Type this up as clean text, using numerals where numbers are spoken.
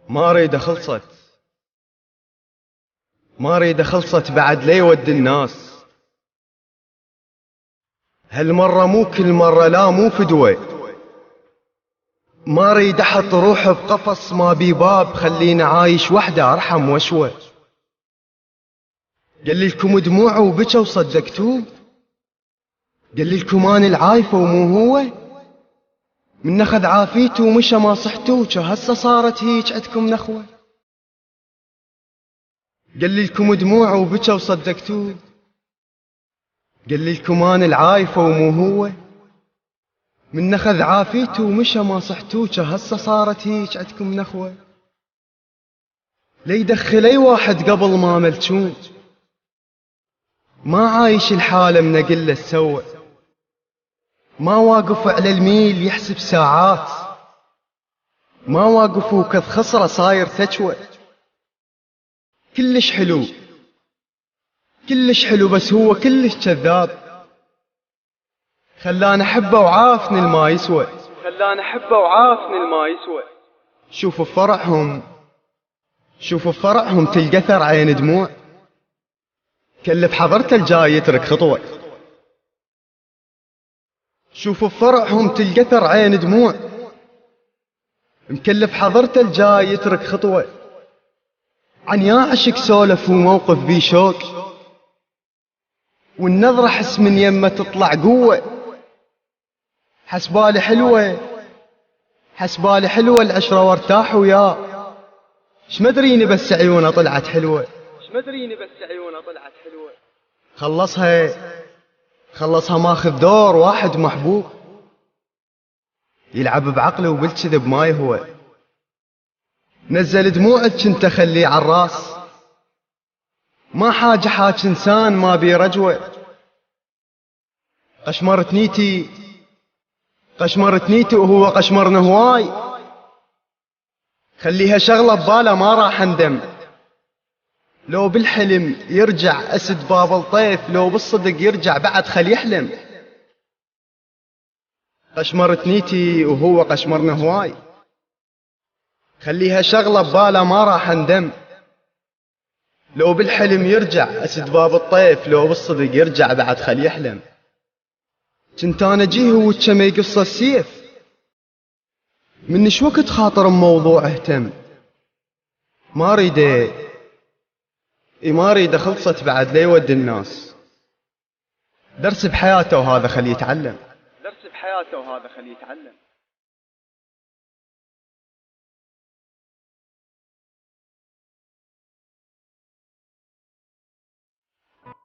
ما اريد خلصت بعد لي ود الناس. هالمرة مو كل مرة، لا مو فدوة. ما اريد احط روحي بقفص ما بي باب، خليني عايش وحده ارحم وشوى. قال لكم دموعه وبكى وصدقتوه، قال لكم انا العايفه ومو هو. من اخذ عافيته ومشى ما صحتوه، هسه صارت هيج عندكم نخوه. قال لكم دموعه وبكى وصدقتوه، قال لكم انا العايفه ومو هو. من اخذ عافيته ومشى ما صحتوه، هسه صارت هيج عندكم نخوه. ليدخل اي واحد قبل ما ملتون، ما عايش الحالة من اقله سوى. ما واقف على الميل يحسب ساعات، ما واقف وكذ خسرة صاير تجوى. كلش حلو كلش حلو، بس هو كلش كذاب. خلاني احبه وعافني الما يسوى. شوفوا بفرحهم تلقى ثر عين دموع، كل بحضرته الجاي يترك خطوة. شوفوا بفرحهم تلقى ثر عين دموع، مكلف حضرته الجاي يترك خطوة. عن يا عشق سولف وموقف بيه شوق، والنظرة حس من يمه تطلع قوة. حسبالي حلوة العشرة وارتاح وياه، شمدريني بس عيونه طلعت حلوة. خلصها ماخذ دور واحد محبوب، يلعب بعقله وبالكذب ما يهوى. نزل دموعك كنت اخليه عالراس، ما حاجة حاج انسان ما بي رجوة. قشمرت نيتي وهو قشمرنا هواي، خليها شغلة بباله ما راح اندم. لو بالحلم يرجع اسد باب الطيف، لو بالصدق يرجع بعد خل يحلم. قشمرت نيتي وهو قشمرنا هواي، خليها شغلة بباله ما راح اندم. لو بالحلم يرجع اسد باب الطيف، لو بالصدق يرجع بعد خل يحلم. كنت انا جيه وجه يقص السيف، من شو وقت خاطر بموضوع اهتم. ما اريد خلصت بعد لي ود الناس. درس بحياته وهذا خليه يتعلم.